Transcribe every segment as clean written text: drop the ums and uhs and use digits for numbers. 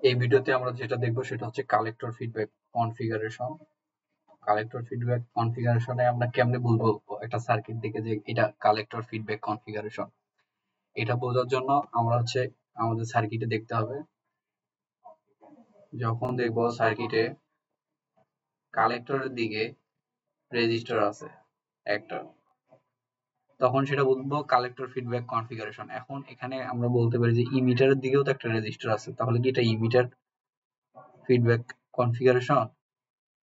এই ভিডিওতে আমরা যেটা দেখবো সেটা হচ্ছে collector feedback configuration. Collector feedback কনফিগারেশনে আমরা কেমনে বলবো একটা সার্কিট দেখে যে এটা কালেক্টর ফিডব্যাক কনফিগারেশন। এটা বোঝার জন্য আমরা হচ্ছে আমাদের সার্কিটে দেখতে হবে, যখন দেখবো সার্কিটে কালেক্টরের দিকে রেজিস্টার আছে একটা, তখন সেটা বলবো কালেক্টর ফিডব্যাক কনফিগারেশন। এখন এখানে আমরা বলতে পারি যে ইমিটারের দিকেও তো একটা রেজিস্টার আছে, তাহলে কি এটা ইমিটার ফিডব্যাক কনফিগারেশন?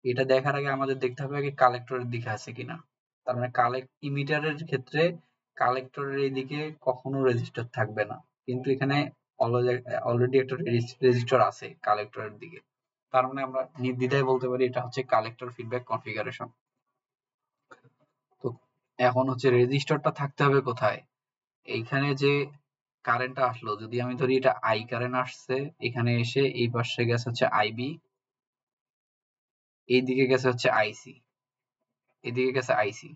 এটা দেখার আগে আমাদের দেখতে হবে আগে কালেক্টরের দিকে আছে কিনা। তার মানে ইমিটারের ক্ষেত্রে কালেক্টরের এই দিকে কখনো রেজিস্টার থাকবে না, কিন্তু এখানে অলরেডি একটা রেজিস্টার আছে কালেক্টরের দিকে। তার মানে আমরা নির্দ্বিধায় বলতে পারি এটা হচ্ছে কালেক্টর ফিডব্যাক কনফিগারেশন। তো এখন হচ্ছে রেজিস্টারটা থাকতে হবে কোথায়? এইখানে যে কারেন্টটা আসলো, যদি আমি ধরি এটা আই কারেন্ট আসছে, এখানে এসে এই পাশে গেছে হচ্ছে আইবি, এইদিকে গেছে হচ্ছে আইসি, এদিকে গেছে আইসি,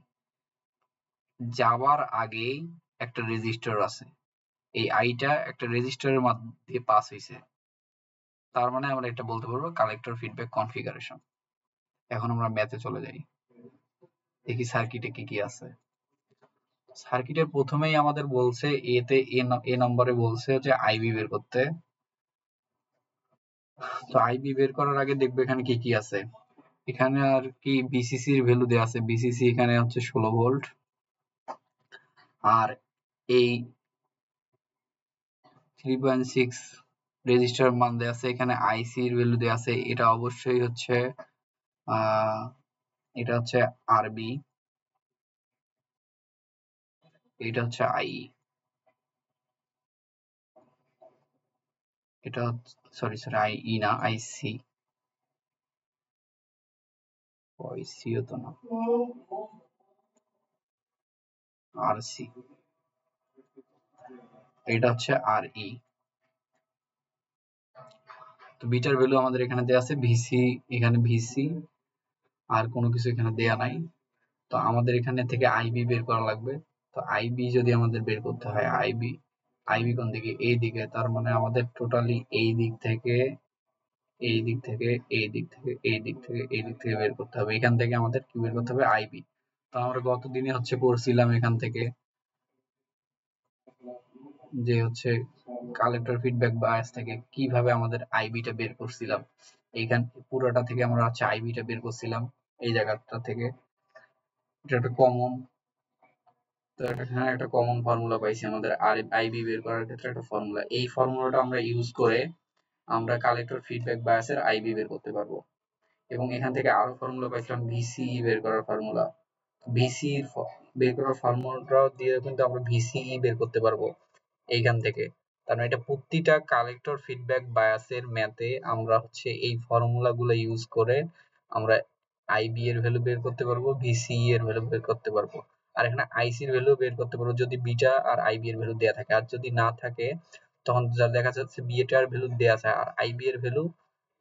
যাওয়ার আগেই একটা রেজিস্টার আছে, এই আইটা একটা রেজিস্টারের মধ্যে পাস হয়েছে। তার মানে আমরা এটা বলতে পারবো কালেক্টর ফিডব্যাক কনফিগারেশন। এখন আমরা ম্যাথে চলে যাই, দেখি সার্কিটে কি কি আছে। সার্কিটের প্রথমেই আমাদের বলছে এতে এ নম্বরে বলছে যে আইবি বের করতে। তো আইবি বের করার আগে দেখবো এখানে কি কি আছে। এখানে আর কি বিসিসি এর ভ্যালু দেওয়া আছে, বিসিসি এখানে হচ্ছে 16 ভোল্ট, আর এই 3.6 রেজিস্টার মান দেওয়া আছে। এখানে আইসি এর ভ্যালু দেওয়া আছে, এটা অবশ্যই হচ্ছে এটা হচ্ছে আরবি, এটা হচ্ছে আই, এটা সরি সরি আই ই না, আইসি, ওইসিও তো না, আর সি, এটা হচ্ছে আর ই। তো বিটার ভ্যালু আমাদের এখানে দেওয়া আছে ভিসি, এখানে ভিসি, আর কোনো কিছু এখানে দেয়া নাই। তো আমাদের এখানে থেকে আইবি বের করা লাগবে। তো আইবি যদি আমাদের বের করতে হয়, আইবি আইবি কোন দিকে? এই দিকে। তার মানে আমাদের টোটালি এই দিক থেকে এই দিক থেকে এই দিক থেকে এই দিক থেকে এই দিক থেকে বের করতে হবে। এখান থেকে আমাদের কি বের করতে হবে? আইবি। তো আমরা গত দিনে হচ্ছে পড়ছিলাম এখান থেকে যে হচ্ছে কালেক্টর ফিডব্যাক বায়াস থেকে কিভাবে আমাদের আইবিটা বের করছিলাম। এইখান পুরোটা থেকে আমরা হচ্ছে আইবিটা বের করছিলাম এই জায়গাটা থেকে। এটা একটা কমন, তো এখানে একটা কমন ফর্মুলা পাইছি আমাদের আর আইবি বের করার ক্ষেত্রে একটা ফর্মুলা। এই ফর্মুলাটা আমরা ইউজ করে আমরা কালেক্টর ফিডব্যাক বায়াসের আইবি বের করতে পারবো। এবং এখান থেকে আরো ফর্মুলা পাইছিলাম ভিসিই বের করার ফর্মুলা। ভিসি বের করার ফর্মুলাটা দিয়ে কিন্তু আমরা ভিসিই বের করতে পারবো এইখান থেকে। কারণ এটা প্রতিটা কালেক্টর ফিডব্যাক বায়াসের ম্যাথে আমরা হচ্ছে এই ফর্মুলা গুলো ইউজ করে আমরা আইবি এর ভ্যালু বের করতে পারবো, ভিসিই এর ভ্যালু বের করতে পারবো, আর এখানে আইসি এর ভ্যালু বের করতে পারবো যদি বিটা আর আইবি এর ভ্যালু দেয়া থাকে। আর যদি না থাকে তখন যা দেখা যাচ্ছে বিটা এর ভ্যালু দেয়া আছে আর আইবি এর ভ্যালু,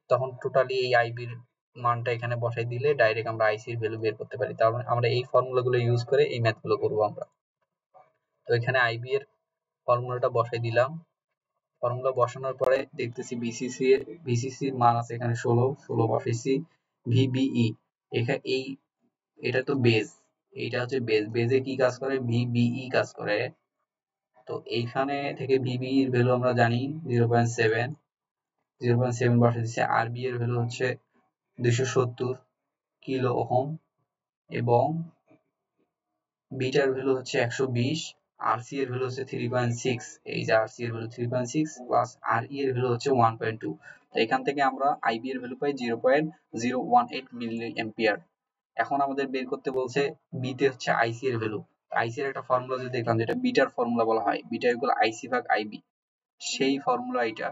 তখন টোটালি এই আইবির মানটা এখানে বসাই দিলে ডাইরেক্ট আমরা আইসি এর ভ্যালু বের করতে পারি। তাহলে আমরা এই ফর্মুলা গুলো ইউজ করে এই ম্যাথ গুলো করবো আমরা। তো এখানে আইবি এর ফর্মুলাটা বসাই দিলাম। ফর্মুলা বসানোর পরে দেখতেছি ভিসিসি এর মান আছে এখানে 16 বসাইছি। ভিবিই এখানে এটা তো বেজ, এইটা হচ্ছে বেজে কি কাজ করে? ভিবিই কাজ করে। তো এইখানে থেকে ভিবিই এর ভ্যালু আমরা জানি 0.7, 0.7 বসাই দিচ্ছি। আরবি এর ভ্যালু হচ্ছে 270 কিলো ওহম, এবং বিটার ভ্যালু হচ্ছে 120, আরসি এর ভ্যালু হচ্ছে 3.6। এই যে আরসি এর ভ্যালু 3.6 প্লাস আর ই এর ভ্যালু হচ্ছে 1.2। তো এখান থেকে আমরা আইবি এর ভ্যালু পাই 0.018 মিলি এম্পিয়ার। এখন আমাদের বের করতে বলছে বি তে হচ্ছে আইসি এর ভ্যালু। আইসি এর একটা ফর্মুলা যদি দেখলাম যেটা বিটার ফর্মুলা বলা হয়, বিটা ইকুয়াল আইসি ভাগ আইবি, সেই ফর্মুলা এটা।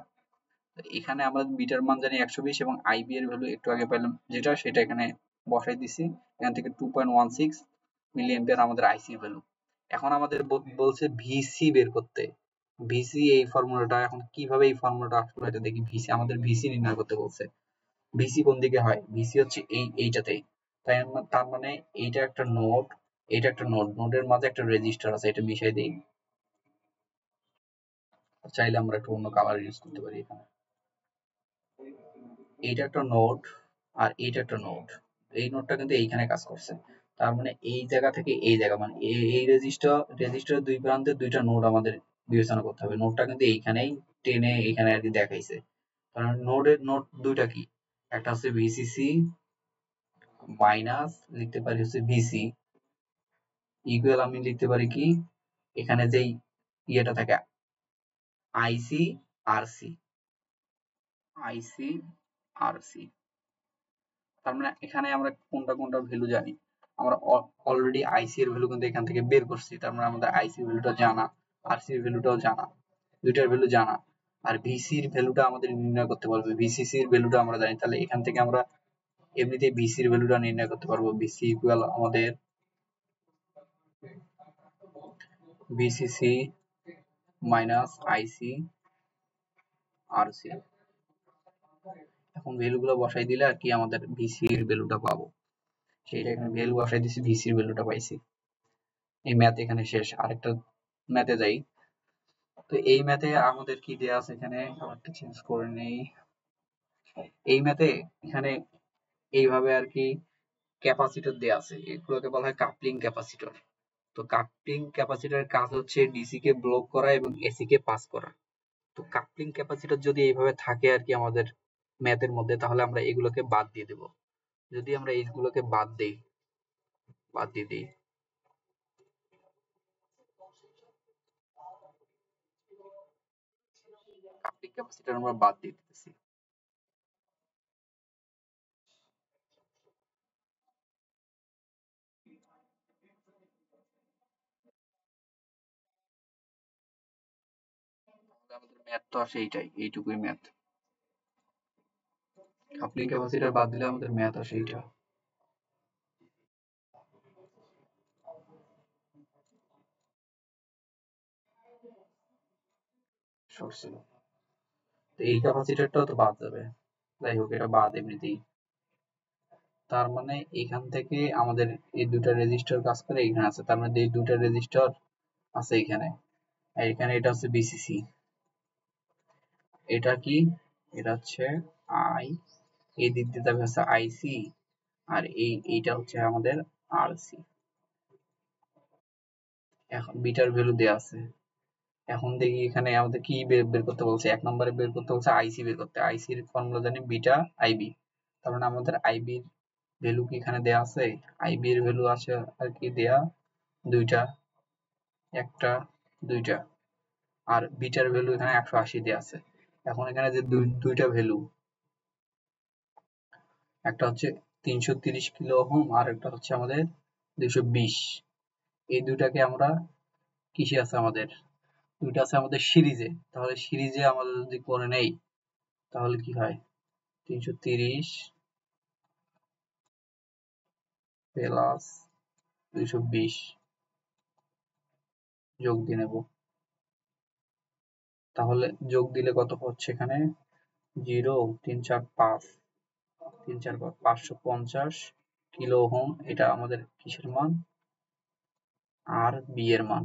এখানে আমরা বিটার মান জানি 120 এবং আইবি এর ভ্যালু একটু আগে পেলাম যেটা, সেটা এখানে বসাই দিছি। এখান থেকে 2.16 মিলি এম্পিয়ার আমাদের আইসি ভ্যালু। এখন আমাদের বলছে ভিসি বের করতে। ভিসি এই ফর্মুলাটা, এখন কিভাবে এই ফর্মুলাটা আসলে এটা দেখি। ভিসি আমাদের ভিসি নির্ণয় করতে বলছে। ভিসি কোন দিকে হয়? ভিসি হচ্ছে এইটাতেই। তার মানে এইটা একটা নোড, এটা একটা নোড, নোডের মাঝে একটা রেজিস্টার আছে, এটা মিশাই দেই। চাইলে আমরা একটু অন্য কালার ইউজ করতে পারি এখানে। এইটা একটা নোড আর এইটা একটা নোড, এই নোডটা কিন্তু এইখানে কাজ করছে। তার মানে এই জায়গা থেকে এই জায়গা মানে এই রেজিস্টার দুই প্রান্তে দুইটা নোড আমাদের বিবেচনা করতে হবে। নোডটা কিন্তু এইখানেই টেনে এখানে আর কি দেখাইছে। কারণ নোড দুইটা কি, একটা হচ্ছে ভিসিসি মাইনাস লিখতে পারি হচ্ছে ভিসি ইকুয়াল আমি লিখতে পারি কি, এখানে যেই ইয়েটা থাকে আইসি আরসি, আইসি আরসি। তার মানে এখানে আমরা কোনটা কোনটা ভ্যালু জানি, আমরা অলরেডি আইসি এর ভ্যালু কিন্তু এখান থেকে বের করছি। তার মানে আমাদের আইসি এর ভ্যালুটা জানা, আরসি এর ভ্যালুটাও জানা, দুইটার ভ্যালু জানা। আর ভিসি এর ভ্যালুটা আমাদের নির্ণয় করতে পারবে, ভিসিসি এর ভ্যালুটা আমরা জানি, তাহলে এখান থেকে আমরা এমনিতেই ভিসি এর ভ্যালুটা নির্ণয় করতে পারবো। ভিসি ইকুয়াল আমাদের ভিসিসি মাইনাস আইসি আরসি। এখন ভ্যালু গুলো বসাই দিলে আর কি আমাদের ভিসি এর ভ্যালুটা পাবো, সেইটা এখানে ভ্যালু বসাই দিছি, ভিসি এর ভ্যালুটা পাইছি। এই ম্যাথ এখানে শেষ। আরেকটা ম্যাথে যাই। তো এই ম্যাথে আমাদের কি দেয়া আছে, এখানে একটা চেঞ্জ করে নেই। এই ম্যাথে এখানে এইভাবে আর কি ক্যাপাসিটর দেয়া আছে, এগুলোকে বলা হয় কাপলিং ক্যাপাসিটর। তো কাপলিং ক্যাপাসিটরের কাজ হচ্ছে ডিসি কে ব্লক করা এবং এসি কে পাস করা। তো কাপলিং ক্যাপাসিটর যদি এইভাবে থাকে আর কি আমাদের ম্যাথের মধ্যে, তাহলে আমরা এগুলোকে বাদ দিয়ে দেব। যদি আমরা এইগুলোকে বাদ দিয়ে দিই, কাপলিং ক্যাপাসিটর আমরা বাদ দিয়ে দিতেছি। তাহলে আমাদের ম্যাথ তো আসে এইটাই, এইটুকুই ম্যাথ। কাপলিং ক্যাপাসিটর বাদ দিলে আমাদের ম্যাথ আসে এইটা। শর্ট ছিল, তো এই ক্যাপাসিটরটাও তো বাদ যাবে। যাই হোক, এটা বাদ এমনিতেই। তার মানে এখান থেকে আমাদের এই দুটা রেজিস্টার কাজ করে এখানে আছে, তার মানে এই দুটা রেজিস্টার আছে এখানে। আর এখানে এটা হচ্ছে বিসিসি, এটা কি, এটা হচ্ছে আই, এই দিক দিয়ে যাবে হচ্ছে আইসি, আর এইটা হচ্ছে আমাদের আরসি। এখন বিটার ভ্যালু দেয়া আছে। এখন দেখি এখানে আমাদের কি বের করতে বলছে। এক নম্বরে বের করতে বলছে আইসি বের করতে, আইসির ফর্মুলা জানি বিটা আইবি। তার মানে আমাদের আইবির ভ্যালু কি এখানে দেয়া আছে, আইবি এর ভ্যালু আছে আর কি দেয়া দুইটা, একটা দুইটা, আর বিটার ভ্যালু এখানে 180 দেয়া আছে। এখন এখানে যে দুইটা ভ্যালু, একটা হচ্ছে 330 কিলো ওহম আর একটা হচ্ছে আমাদের 220, এই দুইটাকে আমরা কিসে আছে আমাদের, দুইটা আছে আমাদের সিরিজে। তাহলে সিরিজে আমাদের যদি করে নেই তাহলে কি হয়, 330 প্লাস 220 যোগ দিয়ে নেব। তাহলে যোগ দিলে কত হচ্ছে এখানে, 0 3 4 5, 3 4 5 550 কিলো ওহম, এটা আমাদের কিসের মান, আর বি এর মান।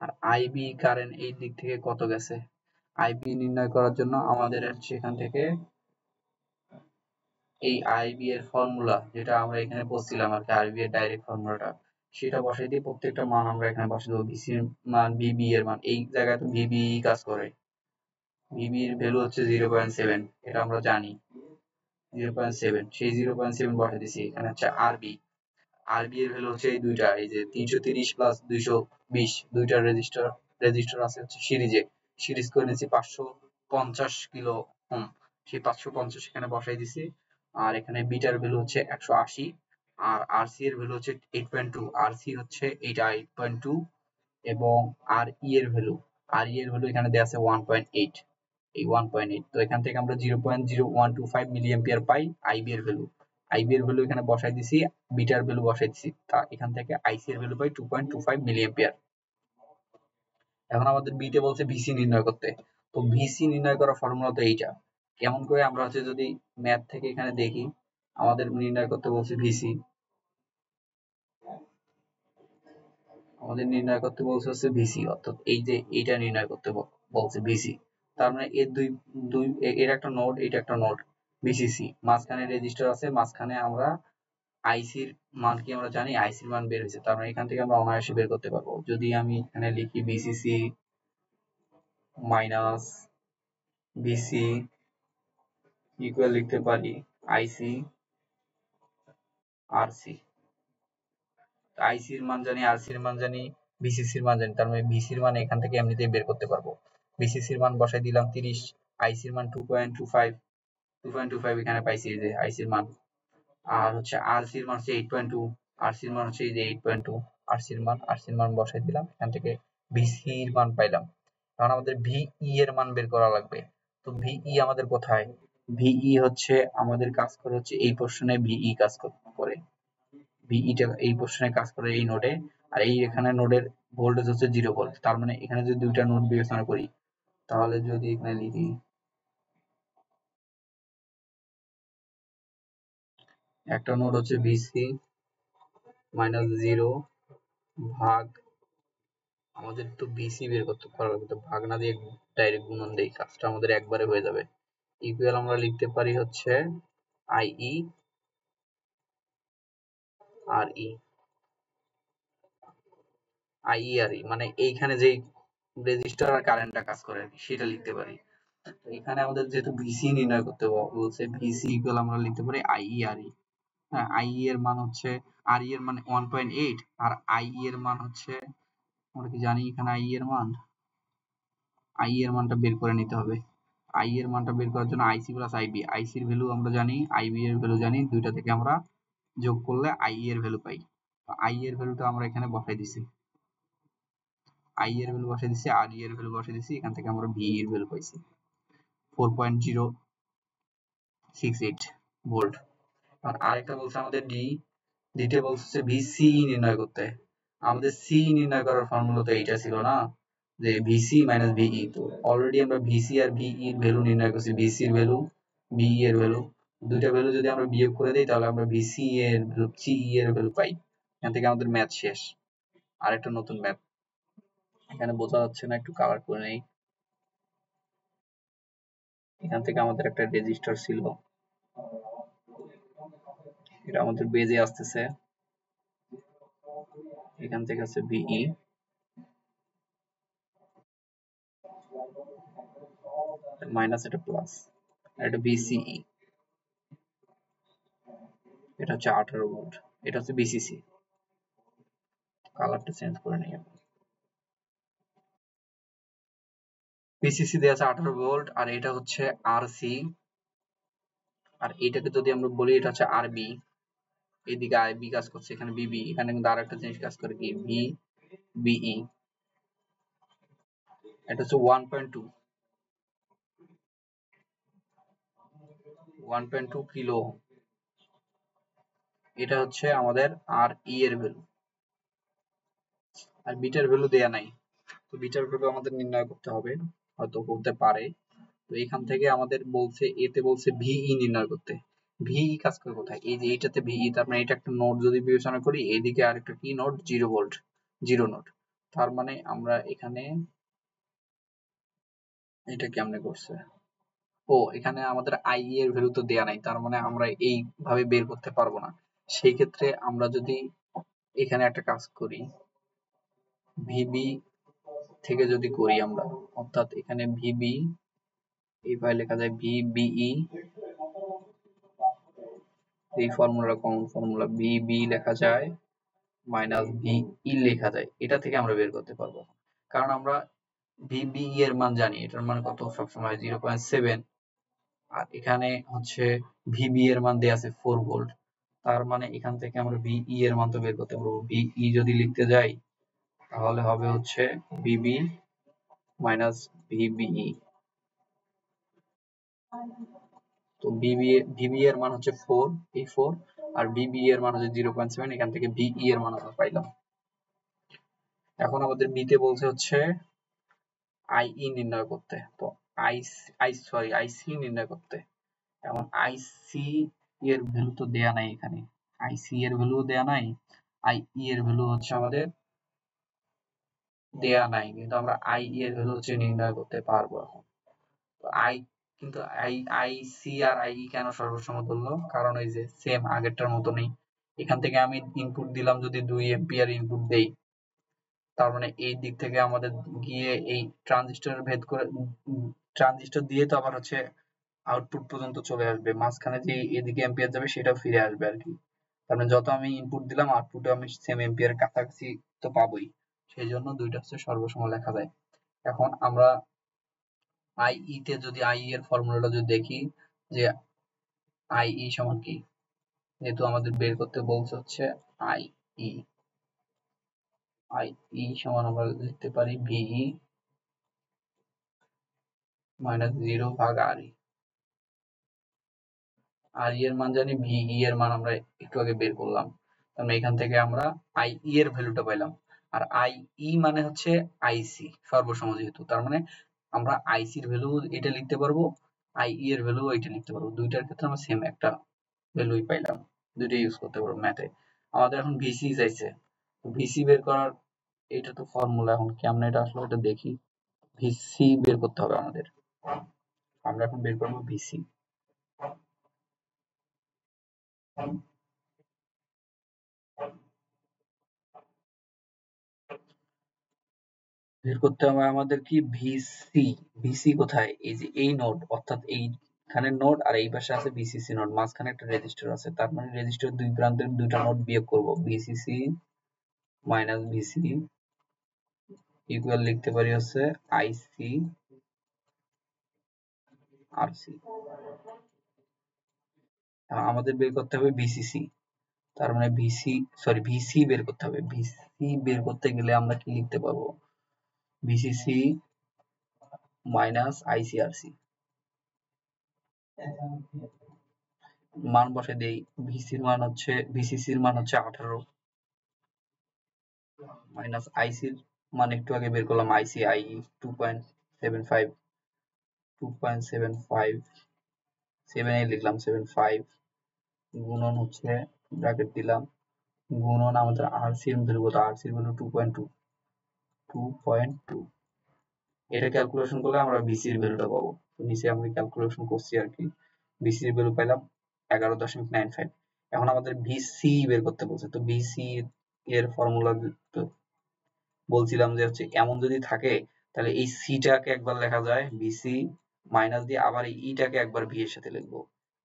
আর আইবি কারেন্ট এই দিক থেকে কত গেছে, আইবি নির্ণয় করার জন্য আমাদের হচ্ছে এখান থেকে এই আইবি এর ফর্মুলা যেটা আমরা এখানে বসছিলাম আর কি, আইবি এর ডাইরেক্ট ফর্মুলাটা, সেটা বসাই দিয়ে প্রত্যেকটা মান আমরা এখানে বসাই দেবো। বিসি এর মান, বিবি এর মান, এই জায়গায় তো বিবি কাজ করে, বিবি এর ভ্যালু হচ্ছে 0.7, এটা আমরা জানি 0.7, সেই 0.7 বসাই দিছি। এখানে হচ্ছে আরবি, আরবি এর ভ্যালু হচ্ছে এই দুইটা, এই যে 330 প্লাস 220, দুইটা রেজিস্টার আছে হচ্ছে সিরিজে, সিরিজ করে নিয়েছি 550 কিলো ওহম, সেই 550 এখানে বসাই দিছি। আর এখানে বিটার ভ্যালু হচ্ছে 180, আর আরসি এর ভ্যালু হচ্ছে 8.2, আরসি হচ্ছে এইটা 8.2, এবং আর ই এর ভ্যালু, আর ই এর ভ্যালু এখানে দেওয়া আছে 1.8, এই 1.8। তো এখান থেকে আমরা 0.0125 মিলি এম্পিয়ার পাই আইবি এর ভ্যালু। আইবি এর ভ্যালু এখানে বসাই দিছি, বিটার ভ্যালু বসাই দিছি, তা এখান থেকে আইসি এর ভ্যালু পাই 2.25 মিলি এম্পিয়ার। এখন আমাদের বিতে বলছে ভিসি নির্ণয় করতে। তো ভিসি নির্ণয় করার ফর্মুলা তো এইটা। কেমন করে আমরা হচ্ছে যদি ম্যাথ থেকে এখানে দেখি, আমাদের নির্ণয় করতে বলছে ভিসি, আমাদের নির্ণয় করতে বলছে হচ্ছে ভিসি, অর্থাৎ এই যে এইটা নির্ণয় করতে বলছে বিসি, তার মানে এর দুই দুই এর একটা নোড, এটা একটা নোড, বিসিসি মাঝখানে রেজিস্টার আছে, মাঝখানে আমরা আইসির মান কি আমরা জানি, আইসির মান বের হয়েছে, তার মানে এখান থেকে আমরা অনায়াসে বের করতে পারবো। যদি আমি এখানে লিখি বিসিসি মাইনাস বিসি ইকুয়াল লিখতে পারি আইসি আরসি, আইসির মান জানি, আরসির মান জানি, বিসিসির মান জানি, তার মানে বিসির মান এখান থেকে এমনিতেই বের করতে পারবো। বিসিসির মান বসাই দিলাম 30, আইসির মান 2.25, 2.25 এখানে পাইছি এই যে আইসির মান, আর হচ্ছে আরসির মান হচ্ছে 8.2, আরসির মান হচ্ছে এই যে 8.2, আরসির মান বসাই দিলাম, এখান থেকে বিসির মান পাইলাম। এখন আমাদের ভিই এর মান বের করা লাগবে। তো ভিই আমাদের কোথায়, ভিই হচ্ছে আমাদের কাজ করে হচ্ছে এই পোর্শনে, ভিই কাজ করে, ভিইটা এই পোর্শনে কাজ করে এই নোডে, আর এই এখানে নোডের ভোল্টেজ হচ্ছে 0 ভোল্ট, তার মানে এখানে যদি দুইটা নোড বিবেচনা করি, তাহলে যদি এখানে লিখি একটা নোড হচ্ছে ভিসি মাইনাস 0 ভাগ, আমাদের তো বিসি বের করতে করা লাগবে, তো ভাগ না দিয়ে ডাইরেক্ট গুণন দেই, কাজটা আমাদের একবারে হয়ে যাবে। ইকুয়াল আমরা লিখতে পারি হচ্ছে আইই আর ই, আইই আর ই মানে এইখানে যেই রেজিস্টার আর কারেন্টটা কাজ করে আর কি, সেটা লিখতে পারি। তো এখানে আমাদের যেহেতু ভিসি নির্ণয় করতে বলছে, ভিসি ইকুয়াল আমরা লিখতে পারি আইই আর ই। হ্যাঁ, আইই এর মান হচ্ছে, আর ই এর মান 1.8, আর আইই এর মান হচ্ছে, আমরা কি জানি এখানে আইই এর মান, আই এর মানটা বের করে নিতে হবে। আই এর মানটা বের করার জন্য আইসি প্লাস আইবি, আইসির ভ্যালু আমরা জানি, আইবি এর ভ্যালু জানি, দুইটা থেকে আমরা যোগ করলে আই এর ভ্যালু পাই। তো আই এর ভ্যালুটা আমরা এখানে বসাই দিছি, আই এর ভ্যালু বসাই দিছি, আর ই এর ভ্যালু বসাই দিছি, এখান থেকে আমরা ভি এর ভ্যালু পাইছি 4.068 ভোল্ট। আর আরেকটা বলছে আমাদের ডিতে বলছে ভিসি নির্ণয় করতে। আমাদের সি নির্ণয় করার ফর্মুলা তো এইটা ছিল না, যে ভিসি মাইনাস ভিই, তো অলরেডি আমরা ভিসি আর ভিই এর ভ্যালু নির্ণয় করছি, ভিসি এর ভ্যালু, ভিই এর ভ্যালু, দুইটা ভ্যালু যদি আমরা বিয়োগ করে দিই তাহলে আমরা ভিসি এর ভ্যালু, সিই এর ভ্যালু পাই। এখান থেকে আমাদের ম্যাথ শেষ। আরেকটা নতুন ম্যাথ, এখানে বোঝা যাচ্ছে না, একটু কালার করে নেই। এখান থেকে আমাদের একটা রেজিস্টার ছিল, এটা আমাদের বেজে আসতেছে, এখান থেকে আছে ভিই, মাইনাস এটা প্লাস, আর এটা বিসিই, এটা হচ্ছে 18 ভোল্ট, এটা হচ্ছে বিসিসি। কালারটা চেঞ্জ করে নিই। বিসিসি দেওয়া আছে 18 ভোল্ট, আর এটা হচ্ছে আরসি, আর এটাকে যদি আমরা বলি এটা হচ্ছে আরবি, এদিকে আইবি কাজ করছে, এখানে বিবি, এখানে কিন্তু আরেকটা জিনিস কাজ করে কি, ভি বিই, এটা হচ্ছে 1.2, 1.2 কিলো, এটা হচ্ছে আমাদের আর ই এর ভ্যালু, আর বিটার ভ্যালু দেয়া নাই, তো বিটার ভ্যালু আমাদের নির্ণয় করতে হবে, হয়তো করতে পারে। তো এখান থেকে আমাদের বলছে, এতে বলছে ভিই নির্ণয় করতে, ভিই কাজ করে কোথায়, এই যে এইটাতে ভিই, তার মানে এটা একটা নোড যদি বিবেচনা করি, এদিকে আরেকটা কি নোড, 0 ভোল্ট, 0 নোড, তার মানে আমরা এখানে, এটা কেমনে করছে, ও এখানে আমাদের আই এর ভ্যালু তো দেয়া নাই, তার মানে আমরা এইভাবে বের করতে পারবো না। সেই ক্ষেত্রে আমরা যদি এখানে একটা কাজ করি, ভিবি থেকে যদি করি আমরা, অর্থাৎ এখানে ভিবি, এইভাবে লেখা যায় ভিবিই, এই ফর্মুলা কমন ফর্মুলা, ভিবি লেখা যায় মাইনাস ভিই লেখা যায়, এটা থেকে আমরা বের করতে পারবো, কারণ আমরা ভিবিই এর মান জানি, এটার মান কত, সবসময় 0.7, আর এখানে হচ্ছে ভিবি এর মান দেয়া আছে 4 ভোল্ট, তার মানে এখান থেকে আমরা ভিই এর মান তো বের করতে পারবো। ভিই যদি লিখতে যাই তাহলে হবে হচ্ছে ভিবি মাইনাস ভিবিই, তো ভিবি এর মান হচ্ছে 4, এই 4, আর ভিবি এর মান হচ্ছে 0.7, এখান থেকে ভিই এর মান আমরা পাইলাম। এখন আমাদের বিতে বলছে হচ্ছে আইই নির্ণয় করতে, তো আইসি নির্ণয় করতে। এখন আইসি এর ভ্যালু তো দেয়া নাই এখানে, আইসি এর ভ্যালু দেয়া নাই, আইই এর ভ্যালু হচ্ছে আমাদের দেয়া নাই, কিন্তু আমরা আই এর ভ্যালু হচ্ছে নির্ণয় করতে পারবো এখন। তো আই কিন্তু I C R I can সর্বসম ধরলো, কারণ ওই যে সেম আগেরটার মতো নেই। এখান থেকে আমি ইনপুট দিলাম যদি 2 এম্পিয়ার ইনপুট দেই, তার মানে এই দিক থেকে আমাদের গিয়ে এই ট্রানজিস্টর ভেদ করে ট্রানজিস্টর দিয়ে তো আবার হচ্ছে আউটপুট পর্যন্ত চলে আসবে, মাঝখানে যে এদিকে এম্পিয়ার যাবে সেটাও ফিরে আসবে আর কি। তার মানে যত আমি ইনপুট দিলাম আউটপুটে আমি সেম এম্পিয়ার কাছাকাছি তো পাবোই। সেই জন্য দুইটা হচ্ছে সর্বসম লেখা যায়। এখন আমরা আই তে যদি আই এর ফর্মুলাটা যদি দেখি যে আই সমান কি, যেহেতু আমাদের বের করতে বলছে হচ্ছে আই ই, আই সমান আমরা লিখতে পারি ভিই মাইনাস 0/RE। RE এর মান জানি, ভিই এর মান আমরা একটু আগে বের করলাম, তাহলে এখান থেকে আমরা আই এর ভ্যালুটা পাইলাম। আর আই মানে হচ্ছে আইসি সর্বসম, যেহেতু তার মানে আমরা আইসি এর ভ্যালু এটা লিখতে পারবো, আই এর ভ্যালু এটা লিখতে পারবো, দুইটার ক্ষেত্রে আমরা সেম একটা ভ্যালুই পাইলাম, দুইটাই ইউজ করতে পারবো ম্যাথে। আমাদের এখন ভিসি চাইছে, ভিসি বের করার এটা তো ফর্মুলা, এখন কেমনে এটা আসলে এটা দেখি। ভিসি বের করতে হবে আমাদের, আমরা এখন বের করবো ভিসি। বের করতে হবে আমাদের কি ভিসি, ভিসি কোথায়, এই যে এই নোড, অর্থাৎ এইখানে নোড আর এই পাশে আছে ভিসিসি নোড, মাঝখানে একটা রেজিস্টার আছে, তার মানে রেজিস্টার দুই প্রান্তের দুইটা নোড বিয়োগ করব, ভিসিসি মাইনাস ভিসি ইকুয়াল লিখতে পারি হচ্ছে আইসি আরসি। আমাদের বের করতে হবে ভিসিসি, তার মানে ভিসি বের করতে হবে। ভিসি বের করতে গেলে আমরা কি লিখতে পারবো, ভিসিসি মাইনাস আইসিআরসি, মান বসে দেই। ভিসিসির মান হচ্ছে 18 মাইনাস আইসির মান একটু আগে বের করলাম, আই 2.75, 2.75 7 লিখলাম 75 গুণন হচ্ছে ব্র্যাকেট দিলাম, গুণন আমাদের আরসি এর ভ্যালু কত, আরসি এর ভ্যালু 2.2, 2.2 এটা ক্যালকুলেশন করলে আমরা ভিসি এর ভ্যালুটা পাবো। তো নিচে আমরা ক্যালকুলেশন করছি আর কি, ভিসি এর ভ্যালু পাইলাম 11.95। এখন আমাদের ভিসি বের করতে বলছে, তো ভিসি এর ফর্মুলা তো বলছিলাম যে হচ্ছে এমন যদি থাকে তাহলে এই সিটাকে একবার লেখা যায় ভিসি মাইনাস দিয়ে আবার এই ইটাকে একবার ভি এর সাথে লিখবো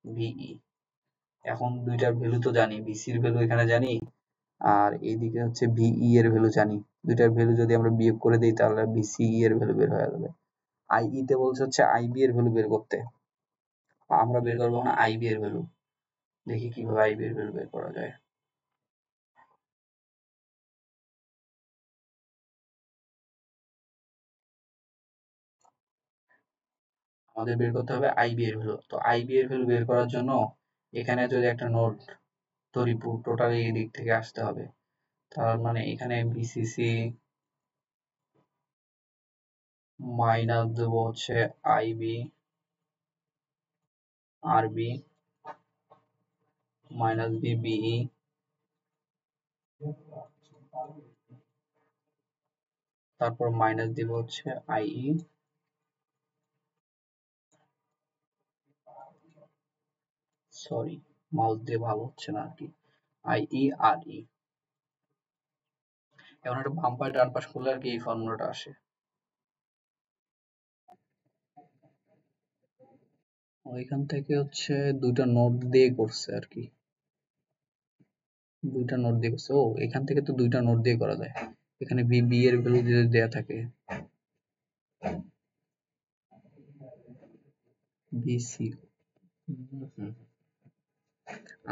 ভিই। এখন দুইটার ভ্যালু তো জানি, ভিসির ভ্যালু এখানে জানি আর এইদিকে হচ্ছে ভিই এর ভ্যালু জানি, দুইটার ভ্যালু যদি আমরা বিয়োগ করে দিই তাহলে ভিসিই এর ভ্যালু বের হয়ে যাবে। আইই তে বলছে হচ্ছে আইবি এর ভ্যালু বের করতে, আমরা বের করবো না আইবি এর ভ্যালু, দেখি কিভাবে আইবি এর ভ্যালু বের করা যায়। আমাদের বের করতে হবে আইবি এর ভ্যালু, তো আইবি এর ভ্যালু বের করার জন্য এখানে যদি একটা নোড ধরি, টোটালি এই দিক থেকে আসতে হবে, তার মানে এখানে ভিসিসি মাইনাস দেবো হচ্ছে আইবি আরবি মাইনাস বিবিই, তারপর মাইনাস দিব হচ্ছে আইই, সরি মাউস দিয়ে ভালো হচ্ছে না আর কি, আইই আর ই। এখন একটা বাম পাশ ডান পাশ করলে আর কি এই ফর্মুলাটা আসে। ওইখান থেকে হচ্ছে দুইটা নোট দিয়ে করছে আর কি, দুইটা নোট দিয়ে করছে। ও এখান থেকে তো দুইটা নোট দিয়ে করা যায়, এখানে বি এর ভ্যালু যদি দেয়া থাকে, বিসি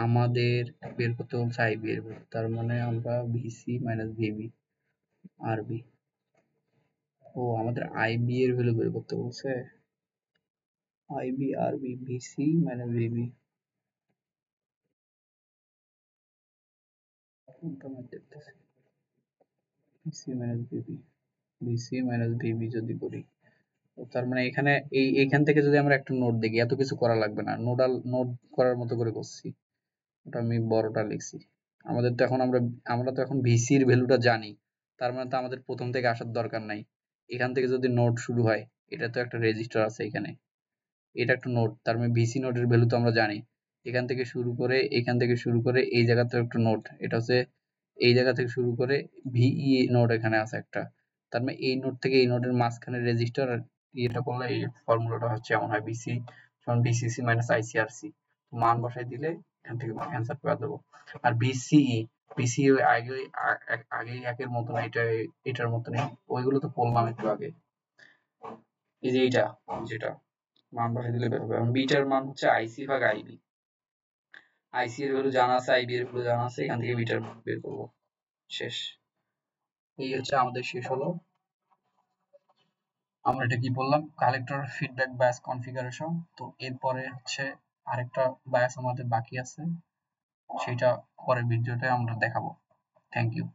আমাদের বের করতে বলছে আইবি এর ভ্যালু, তার মানে আমরা ভিসি মাইনাস ভিবি আরবি, ও আমাদের আইবি এর ভ্যালু বের করতে বলছে, আইবি আরবি ভিসি মাইনাস ভিবি, কোনটা আমি দেখতেছি, VC minus VB, VC minus VB যদি করি, তো তার মানে এখানে এইখান থেকে যদি আমরা একটা নোট দেখি, এত কিছু করা লাগবে না, নোট করার মতো করে করছি, ওটা আমি বড়টা লিখছি। আমাদের তো এখন আমরা তো এখন ভিসি এর ভ্যালুটা জানি, তার মানে তো আমাদের প্রথম থেকে আসার দরকার নাই। এখান থেকে যদি নোড শুরু হয়, এটা তো একটা রেজিস্টার আছে এখানে, এটা একটা নোড, তার মানে ভিসি নোডের ভ্যালু তো আমরা জানি। এখান থেকে শুরু করে, এখান থেকে শুরু করে এই জায়গাতে একটা নোড, এটা হচ্ছে এই জায়গা থেকে শুরু করে ভিই নোড এখানে আছে একটা। তার মানে এই নোড থেকে এই নোডের মাঝখানে রেজিস্টার, এটা করলে এই ফর্মুলাটা হচ্ছে এমন হয়, বিসি সমান বিসিসি মাইনাস আইসিআরসি। মান বসাই দিলে এখান থেকে অ্যান্সার পেয়ে যাবো। আর বিসিই, বিসিই আগে আগেই একের মতো না, এটা এটার মতো নেই, ওইগুলো তো পড়লাম একটু আগে। এই যে এইটা, যেটা মান বসাই দিলে বের হবে। এবং বিটার মান হচ্ছে আইসি ভাগ আইবি। আইসি এর ভ্যালু জানা আছে, আইবি এর ভ্যালু জানা আছে, এখান থেকে বিটার মান বের করবো। শেষ। এই হচ্ছে আমাদের শেষ হলো। আমরা এটা কি বললাম, কালেক্টর ফিডব্যাক বায়াস কনফিগারেশন। তো এরপরে হচ্ছে আরেকটা বায়াস আমাদের বাকি আছে, সেটা পরের ভিডিওতে আমরা দেখাবো। Thank you.